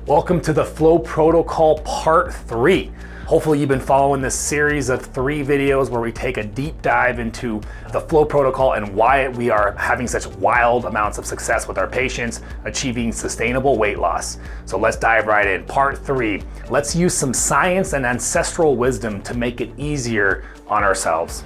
Welcome to the Flow Protocol Part 3. Hopefully you've been following this series of 3 videos where we take a deep dive into the Flow Protocol and why we are having such wild amounts of success with our patients achieving sustainable weight loss. So let's dive right in. Part 3, let's use some science and ancestral wisdom to make it easier on ourselves.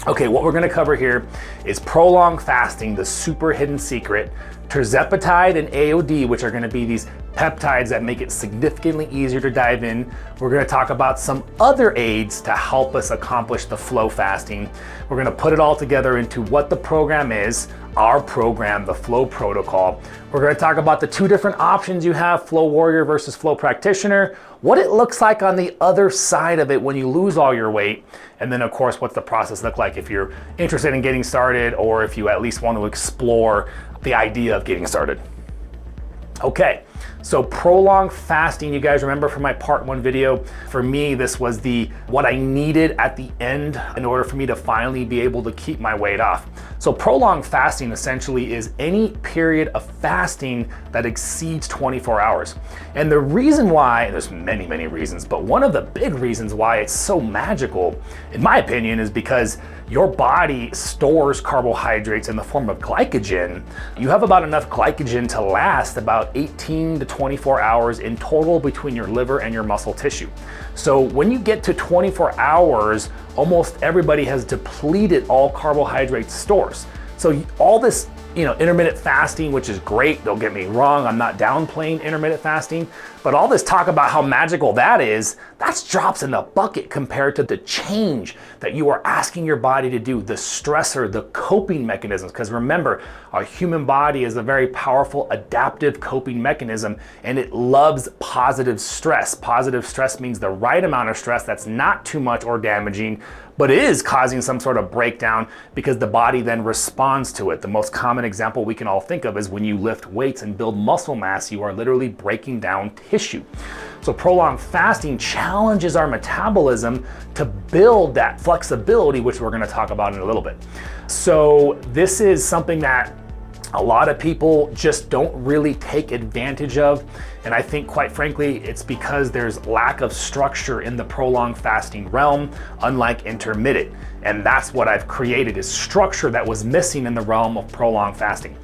Okay, what we're gonna cover here is prolonged fasting, the super hidden secret, Tirzepatide and AOD, which are gonna be these peptides that make it significantly easier to dive in. We're gonna talk about some other aids to help us accomplish the flow fasting. We're gonna put it all together into what the program is, our program, the Flow Protocol. We're gonna talk about the 2 different options you have, FLOA Warrior versus FLOA Practitioner, what it looks like on the other side of it when you lose all your weight, and then of course, what's the process look like if you're interested in getting started or if you at least want to explore the idea of getting started. Okay, so prolonged fasting, you guys remember from my part 1 video, for me, this was what I needed at the end in order for me to finally be able to keep my weight off. So prolonged fasting essentially is any period of fasting that exceeds 24 hours. And the reason why, there's many, many reasons, but one of the big reasons why it's so magical, in my opinion, is because your body stores carbohydrates in the form of glycogen. You have about enough glycogen to last about 18 to 24 hours in total between your liver and your muscle tissue. So when you get to 24 hours, almost everybody has depleted all carbohydrate stores. So all this, intermittent fasting, which is great, don't get me wrong, I'm not downplaying intermittent fasting, but all this talk about how magical that is, that's drops in the bucket compared to the change that you are asking your body to do, the stressor, the coping mechanisms. Because remember, our human body is a very powerful adaptive coping mechanism, and it loves positive stress. Positive stress means the right amount of stress that's not too much or damaging, but it is causing some sort of breakdown because the body then responds to it. The most common example we can all think of is when you lift weights and build muscle mass, you are literally breaking down tissue. So prolonged fasting challenges our metabolism to build that flexibility, which we're gonna talk about in a little bit. So this is something that a lot of people just don't really take advantage of. And I think, quite frankly, it's because there's lack of structure in the prolonged fasting realm, unlike intermittent. And that's what I've created, is structure that was missing in the realm of prolonged fasting.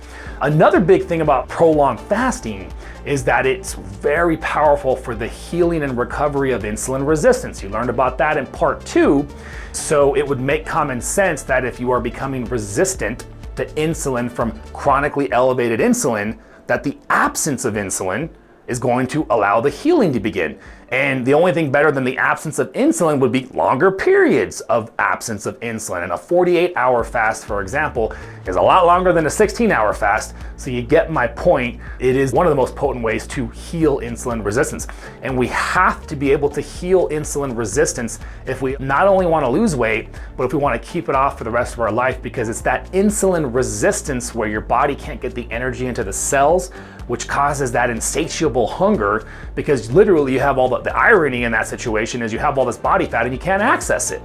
Another big thing about prolonged fasting is that it's very powerful for the healing and recovery of insulin resistance. You learned about that in part 2. So it would make common sense that if you are becoming resistant to insulin from chronically elevated insulin, that the absence of insulin is going to allow the healing to begin. And the only thing better than the absence of insulin would be longer periods of absence of insulin. And a 48-hour fast, for example, is a lot longer than a 16-hour fast. So you get my point. It is one of the most potent ways to heal insulin resistance. And we have to be able to heal insulin resistance if we not only want to lose weight, but if we want to keep it off for the rest of our life, because it's that insulin resistance where your body can't get the energy into the cells, which causes that insatiable hunger, because literally you have all the irony in that situation is you have all this body fat and you can't access it.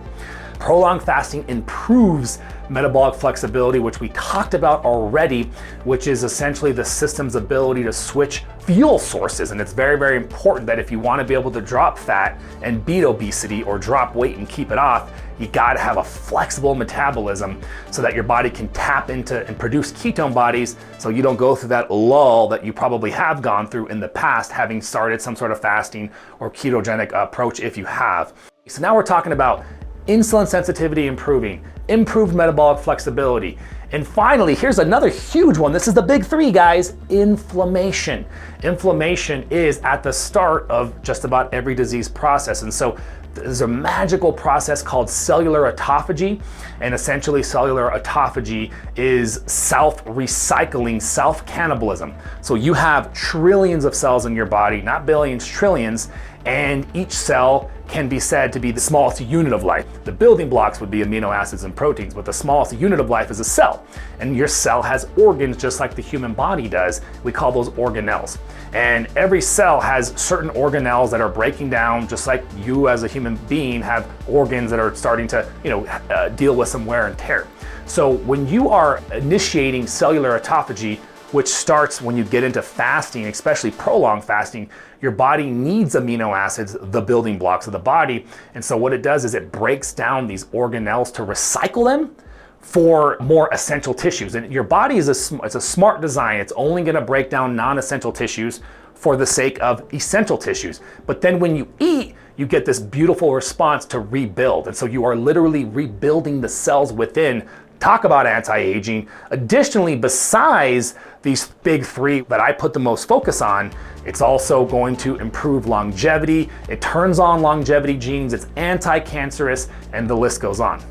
Prolonged fasting improves metabolic flexibility, which we talked about already, which is essentially the system's ability to switch fuel sources. And it's very, very important that if you want to be able to drop fat and beat obesity or drop weight and keep it off, you got to have a flexible metabolism so that your body can tap into and produce ketone bodies, so you don't go through that lull that you probably have gone through in the past, having started some sort of fasting or ketogenic approach if you have. So now we're talking about insulin sensitivity improving, improved metabolic flexibility. And finally, here's another huge one. This is the big 3, guys, inflammation. Inflammation is at the start of just about every disease process. And so there's a magical process called cellular autophagy. And essentially cellular autophagy is self-recycling, self-cannibalism. So you have trillions of cells in your body, not billions, trillions, and each cell can be said to be the smallest unit of life. The building blocks would be amino acids and proteins, but the smallest unit of life is a cell. And your cell has organs just like the human body does. We call those organelles. And every cell has certain organelles that are breaking down, just like you as a human being have organs that are starting to deal with some wear and tear. So when you are initiating cellular autophagy, which starts when you get into fasting, especially prolonged fasting. Your body needs amino acids, the building blocks of the body. And so what it does is it breaks down these organelles to recycle them for more essential tissues. And your body is it's a smart design. It's only gonna break down non-essential tissues for the sake of essential tissues. But then when you eat, you get this beautiful response to rebuild. And so you are literally rebuilding the cells within. Talk about anti-aging. Additionally, besides these big three that I put the most focus on, it's also going to improve longevity. It turns on longevity genes, it's anti-cancerous, and the list goes on.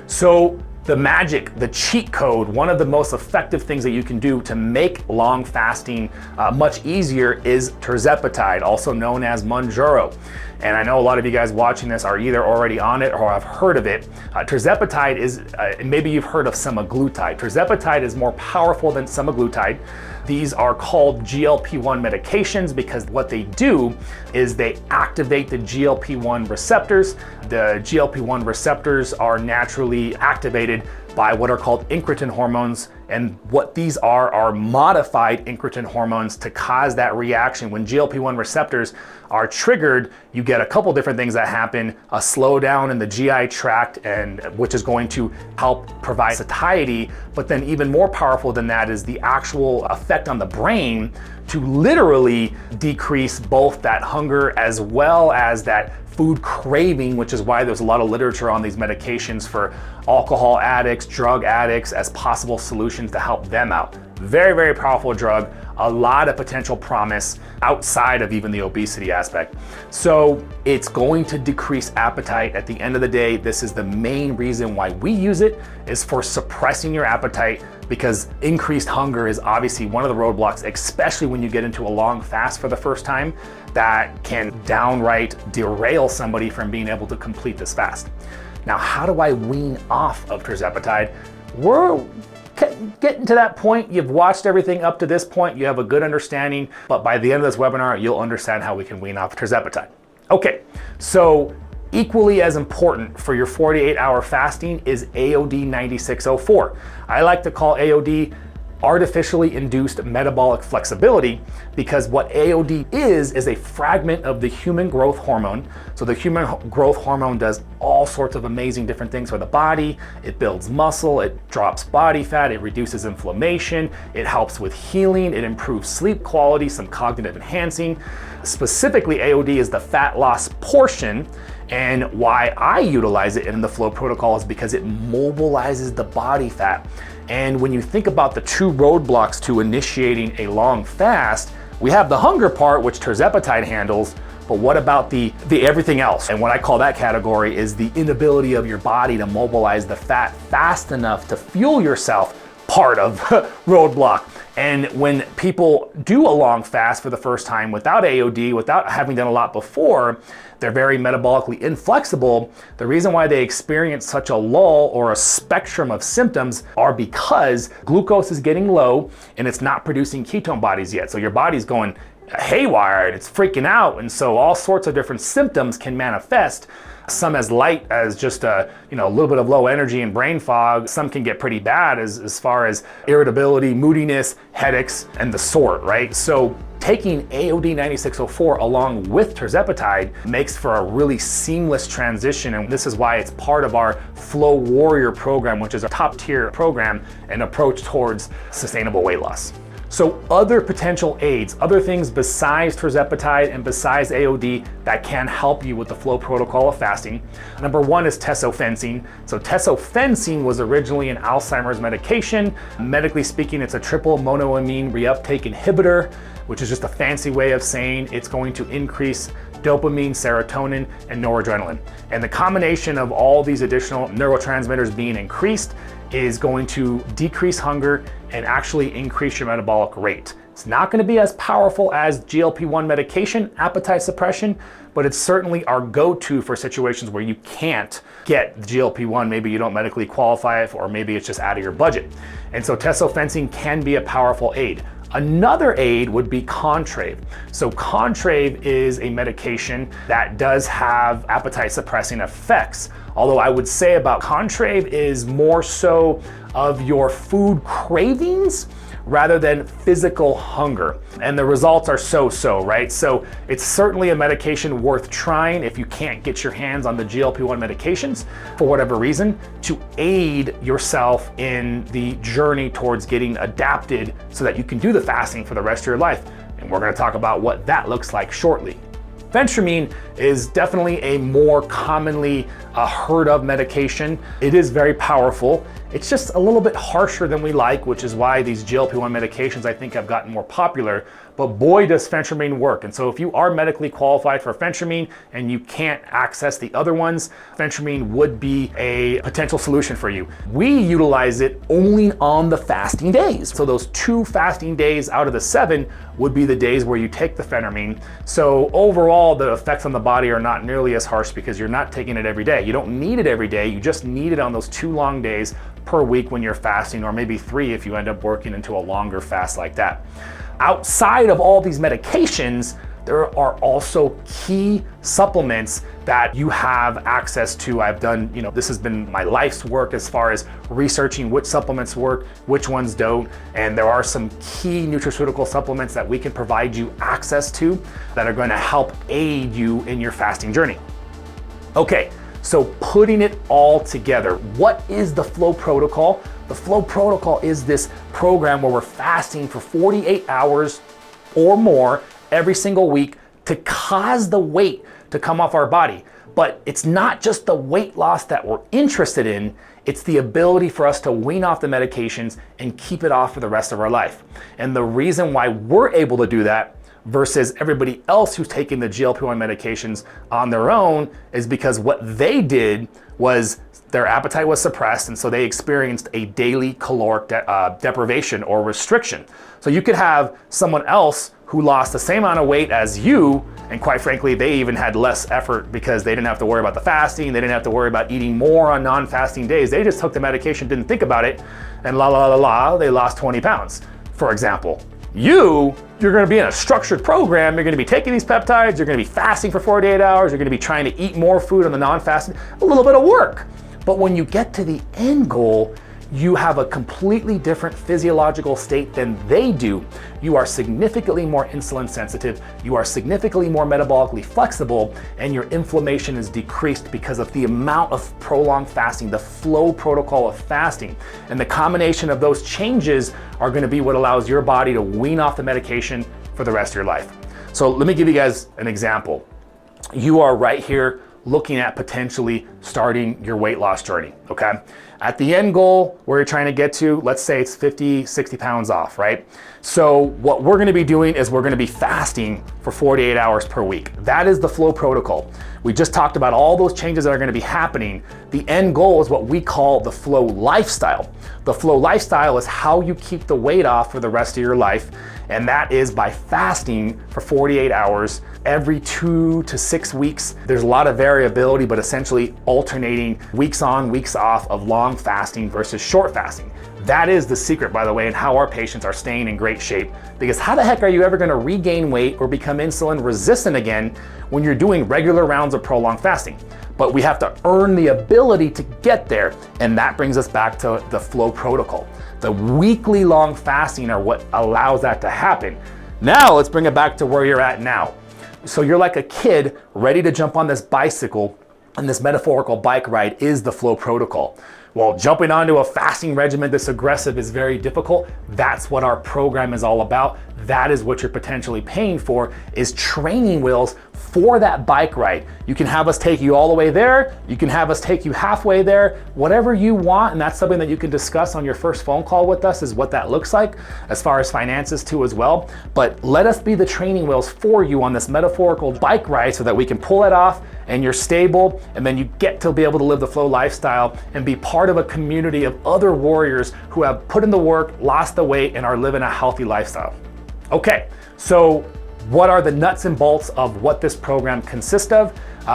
So the magic, the cheat code, one of the most effective things that you can do to make long fasting much easier is Tirzepatide, also known as Mounjaro. And I know a lot of you guys watching this are either already on it or have heard of it. Tirzepatide is, maybe you've heard of Semaglutide. Tirzepatide is more powerful than Semaglutide. These are called GLP-1 medications because what they do is they activate the GLP-1 receptors. The GLP-1 receptors are naturally activated by what are called incretin hormones. And what these are modified incretin hormones to cause that reaction. When GLP-1 receptors are triggered, you get a couple different things that happen. A slowdown in the GI tract, and which is going to help provide satiety. But then even more powerful than that is the actual effect on the brain to literally decrease both that hunger as well as that food craving, which is why there's a lot of literature on these medications for alcohol addicts, drug addicts as possible solutions to help them out. Very, very powerful drug, a lot of potential promise outside of even the obesity aspect. So it's going to decrease appetite. At the end of the day, this is the main reason why we use it, is for suppressing your appetite, because increased hunger is obviously one of the roadblocks, especially when you get into a long fast for the first time, that can downright derail somebody from being able to complete this fast. Now, how do I wean off of Tirzepatide? We're getting to that point. You've watched everything up to this point. You have a good understanding, but by the end of this webinar, you'll understand how we can wean off Tirzepatide. Okay, so equally as important for your 48-hour fasting is AOD 9604. I like to call AOD artificially induced metabolic flexibility, because what AOD is a fragment of the human growth hormone. So the human growth hormone does all sorts of amazing different things for the body. It builds muscle, it drops body fat, it reduces inflammation, it helps with healing, it improves sleep quality, some cognitive enhancing. Specifically, AOD is the fat loss portion. And why I utilize it in the FLOA protocol is because it mobilizes the body fat. And when you think about the two roadblocks to initiating a long fast, we have the hunger part, which Tirzepatide handles, but what about the everything else? And what I call that category is the inability of your body to mobilize the fat fast enough to fuel yourself, part of roadblock. And when people do a long fast for the first time without AOD, without having done a lot before, they're very metabolically inflexible. The reason why they experience such a lull or a spectrum of symptoms are because glucose is getting low and it's not producing ketone bodies yet. So your body's going haywire and it's freaking out. And so all sorts of different symptoms can manifest. Some as light as just a little bit of low energy and brain fog. Some can get pretty bad as far as irritability, moodiness, headaches, and the sort, right? So taking AOD 9604 along with Tirzepatide makes for a really seamless transition, and this is why it's part of our FLOA Warrior program, which is a top tier program and approach towards sustainable weight loss. So other potential aids, other things besides Tirzepatide and besides AOD that can help you with the FLOA protocol of fasting. Number one is tesofensine. So tesofensine was originally an Alzheimer's medication. Medically speaking, it's a triple monoamine reuptake inhibitor, which is just a fancy way of saying it's going to increase dopamine, serotonin, and noradrenaline. And the combination of all these additional neurotransmitters being increased is going to decrease hunger and actually increase your metabolic rate. It's not going to be as powerful as GLP-1 medication, appetite suppression, but it's certainly our go-to for situations where you can't get GLP-1. Maybe you don't medically qualify it, or maybe it's just out of your budget. And so tesofensine can be a powerful aid. Another aid would be Contrave. So Contrave is a medication that does have appetite suppressing effects. Although I would say about Contrave is more so of your food cravings rather than physical hunger. And the results are so-so, right? So it's certainly a medication worth trying if you can't get your hands on the GLP-1 medications for whatever reason, to aid yourself in the journey towards getting adapted so that you can do the fasting for the rest of your life. And we're gonna talk about what that looks like shortly. Phentermine is definitely a more commonly heard of medication. It is very powerful. It's just a little bit harsher than we like, which is why these GLP-1 medications I think have gotten more popular. But boy, does phentermine work. And so if you are medically qualified for phentermine and you can't access the other ones, phentermine would be a potential solution for you. We utilize it only on the fasting days. So those 2 fasting days out of the 7 would be the days where you take the phentermine. So overall, the effects on the body are not nearly as harsh because you're not taking it every day. You don't need it every day. You just need it on those 2 long days per week when you're fasting, or maybe 3 if you end up working into a longer fast like that. Outside of all these medications, there are also key supplements that you have access to. I've done, this has been my life's work as far as researching which supplements work, which ones don't. And there are some key nutraceutical supplements that we can provide you access to that are going to help aid you in your fasting journey. Okay, so putting it all together, what is the FLOA protocol? The FLOA protocol is this program where we're fasting for 48 hours or more every single week to cause the weight to come off our body. But it's not just the weight loss that we're interested in, it's the ability for us to wean off the medications and keep it off for the rest of our life. And the reason why we're able to do that versus everybody else who's taking the GLP-1 medications on their own is because what they did was their appetite was suppressed, and so they experienced a daily caloric deprivation or restriction. So you could have someone else who lost the same amount of weight as you, and quite frankly, they even had less effort because they didn't have to worry about the fasting, they didn't have to worry about eating more on non-fasting days. They just took the medication, didn't think about it, and they lost 20 pounds, for example. You're gonna be in a structured program, you're gonna be taking these peptides, you're gonna be fasting for 48 hours, you're gonna be trying to eat more food on the non-fasting, a little bit of work. But when you get to the end goal, you have a completely different physiological state than they do. You are significantly more insulin sensitive, you are significantly more metabolically flexible, and your inflammation is decreased because of the amount of prolonged fasting, the FLOA protocol of fasting. And the combination of those changes are gonna be what allows your body to wean off the medication for the rest of your life. So let me give you guys an example. You are right here looking at potentially starting your weight loss journey, okay? At the end goal, where you're trying to get to, let's say it's 50, 60 pounds off, right? So what we're gonna be doing is we're gonna be fasting for 48 hours per week. That is the FLOA protocol. We just talked about all those changes that are gonna be happening. The end goal is what we call the FLOA lifestyle. The FLOA lifestyle is how you keep the weight off for the rest of your life, and that is by fasting for 48 hours every 2 to 6 weeks. There's a lot of variability, but essentially alternating weeks on, weeks off of long fasting versus short fasting. That is the secret, by the way, and how our patients are staying in great shape. Because how the heck are you ever gonna regain weight or become insulin resistant again when you're doing regular rounds of prolonged fasting? But we have to earn the ability to get there, and that brings us back to the FLOA protocol. The weekly long fasting are what allows that to happen. Now let's bring it back to where you're at now. So you're like a kid ready to jump on this bicycle, and this metaphorical bike ride is the FLOA protocol. Well, jumping onto a fasting regimen this aggressive is very difficult. That's what our program is all about. That is what you're potentially paying for, is training wheels for that bike ride. You can have us take you all the way there. You can have us take you halfway there, whatever you want. And that's something that you can discuss on your first phone call with us, is what that looks like as far as finances too as well. But let us be the training wheels for you on this metaphorical bike ride so that we can pull it off and you're stable, and then you get to be able to live the FLOA lifestyle and be part of a community of other warriors who have put in the work, lost the weight, and are living a healthy lifestyle. Okay, so what are the nuts and bolts of what this program consists of?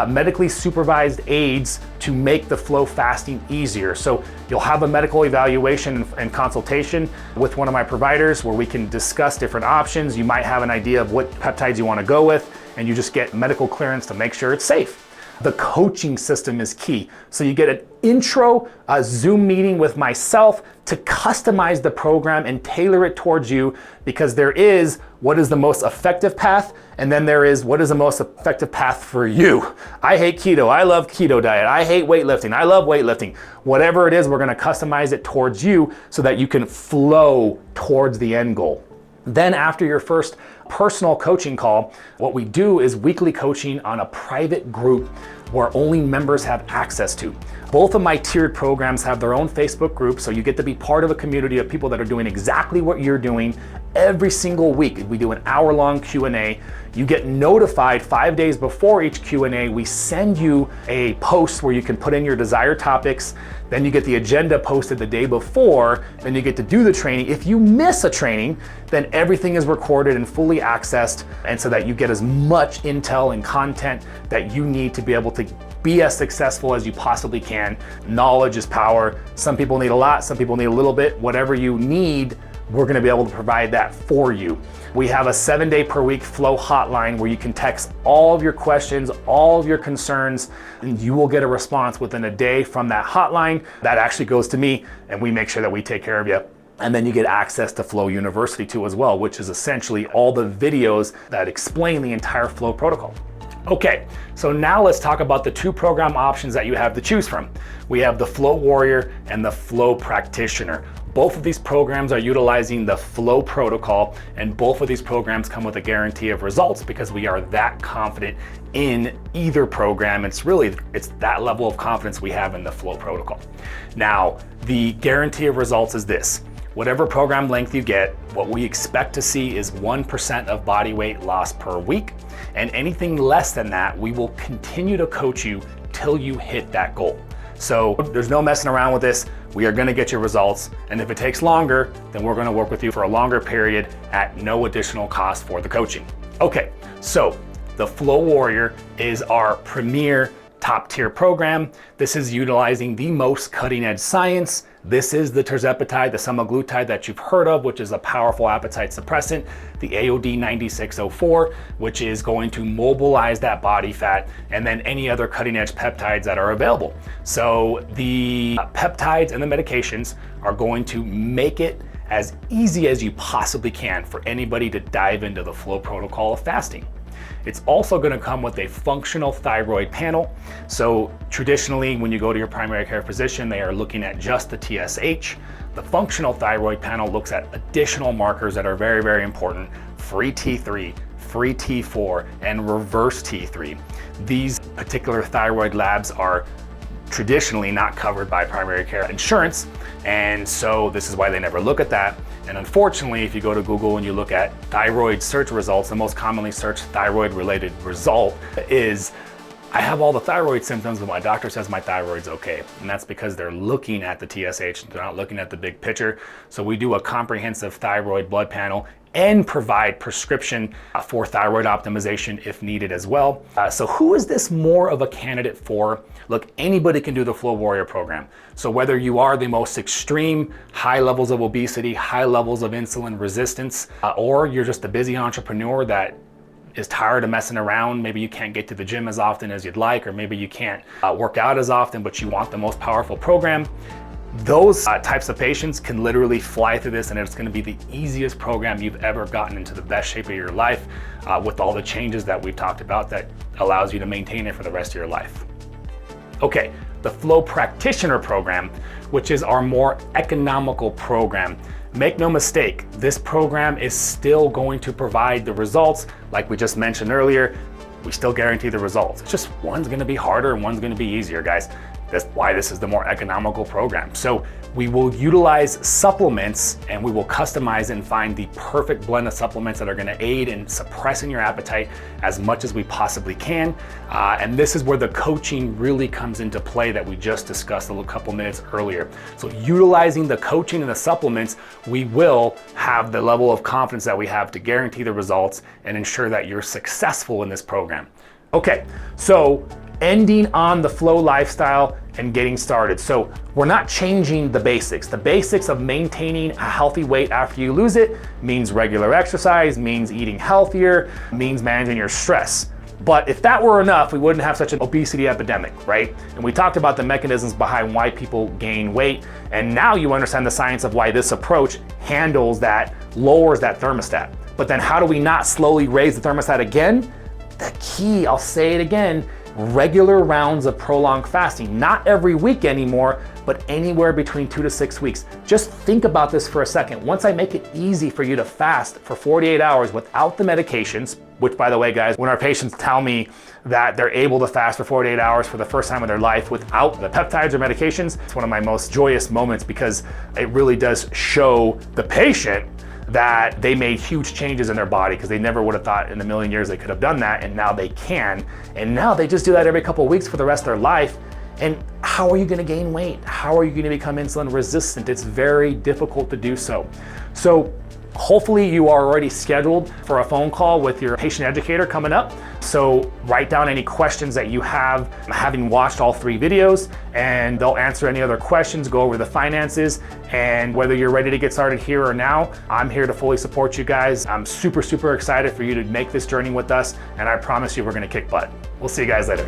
Medically supervised aids to make the FLOA fasting easier. So you'll have a medical evaluation and consultation with one of my providers where we can discuss different options. You might have an idea of what peptides you want to go with, and you just get medical clearance to make sure it's safe. The coaching system is key. So you get an intro Zoom meeting with myself to customize the program and tailor it towards you, because there is what is the most effective path, and then there is what is the most effective path for you. I hate keto, I love keto diet, I hate weightlifting, I love weightlifting. Whatever it is, we're gonna customize it towards you so that you can flow towards the end goal. Then after your first personal coaching call, what we do is weekly coaching on a private group where only members have access to. Both of my tiered programs have their own Facebook group, so you get to be part of a community of people that are doing exactly what you're doing every single week. We do an hour-long Q&A. You get notified 5 days before each Q&A. We send you a post where you can put in your desired topics. Then you get the agenda posted the day before, then you get to do the training. If you miss a training, then everything is recorded and fully accessed, and so that you get as much intel and content that you need to be able to be as successful as you possibly can. Knowledge is power. Some people need a lot, some people need a little bit. Whatever you need, we're gonna be able to provide that for you. We have a 7-day per week Flow hotline where you can text all of your questions, all of your concerns, and you will get a response within a day from that hotline. That actually goes to me, and we make sure that we take care of you. And then you get access to FLOA University too as well, which is essentially all the videos that explain the entire FLOA protocol. Okay, so now let's talk about the 2 program options that you have to choose from. We have the FLOA Warrior and the FLOA Practitioner. Both of these programs are utilizing the FLOA protocol, and both of these programs come with a guarantee of results because we are that confident in either program. It's that level of confidence we have in the FLOA protocol. Now, the guarantee of results is this. Whatever program length you get, what we expect to see is 1% of body weight loss per week. And anything less than that, we will continue to coach you till you hit that goal. So there's no messing around with this. We are gonna get your results. And if it takes longer, then we're gonna work with you for a longer period at no additional cost for the coaching. Okay, so the FLOA Warrior is our premier top tier program. This is utilizing the most cutting edge science. This is the Tirzepatide, the Semaglutide that you've heard of, which is a powerful appetite suppressant, the AOD 9604, which is going to mobilize that body fat, and then any other cutting edge peptides that are available. So the peptides and the medications are going to make it as easy as you possibly can for anybody to dive into the FLOA protocol of fasting. It's also going to come with a functional thyroid panel. So traditionally, when you go to your primary care physician, they are looking at just the TSH. The functional thyroid panel looks at additional markers that are very, very important: free T3, free T4, and reverse T3. These particular thyroid labs are traditionally not covered by primary care insurance, and so this is why they never look at that. And unfortunately, if you go to Google and you look at thyroid search results, the most commonly searched thyroid related result is, I have all the thyroid symptoms, but my doctor says my thyroid's okay. And that's because they're looking at the TSH, they're not looking at the big picture. So we do a comprehensive thyroid blood panel and provide prescription for thyroid optimization if needed as well. So who is this more of a candidate for? Look, anybody can do the FLOA Warrior program. So whether you are the most extreme, high levels of obesity, high levels of insulin resistance, or you're just a busy entrepreneur that is tired of messing around, maybe you can't get to the gym as often as you'd like, or maybe you can't work out as often, but you want the most powerful program, those types of patients can literally fly through this, and it's going to be the easiest program you've ever gotten into the best shape of your life with all the changes that we've talked about that allows you to maintain it for the rest of your life. Okay, the FLOA Practitioner program, which is our more economical program. Make no mistake, this program is still going to provide the results. Like we just mentioned earlier, we still guarantee the results. It's just one's going to be harder and one's going to be easier, guys. That's why this is the more economical program. So we will utilize supplements, and we will customize and find the perfect blend of supplements that are going to aid in suppressing your appetite as much as we possibly can. And this is where the coaching really comes into play that we just discussed a couple minutes earlier. So utilizing the coaching and the supplements, we will have the level of confidence that we have to guarantee the results and ensure that you're successful in this program. Okay, so ending on the FLOA lifestyle and getting started. So we're not changing the basics. The basics of maintaining a healthy weight after you lose it means regular exercise, means eating healthier, means managing your stress. But if that were enough, we wouldn't have such an obesity epidemic, right? And we talked about the mechanisms behind why people gain weight, and now you understand the science of why this approach handles that, lowers that thermostat. But then how do we not slowly raise the thermostat again? The key, I'll say it again, regular rounds of prolonged fasting. Not every week anymore, but anywhere between 2 to 6 weeks. Just think about this for a second. Once I make it easy for you to fast for 48 hours without the medications, which by the way, guys, when our patients tell me that they're able to fast for 48 hours for the first time in their life without the peptides or medications, it's one of my most joyous moments because it really does show the patient that they made huge changes in their body because they never would have thought in a million years they could have done that, and now they can. And now they just do that every couple of weeks for the rest of their life. And how are you gonna gain weight? How are you gonna become insulin resistant? It's very difficult to do so. So hopefully you are already scheduled for a phone call with your patient educator coming up. So write down any questions that you have having watched all 3 videos, and they'll answer any other questions, go over the finances, and whether you're ready to get started here or now, I'm here to fully support you guys. I'm super, super excited for you to make this journey with us, and I promise you we're gonna kick butt. We'll see you guys later.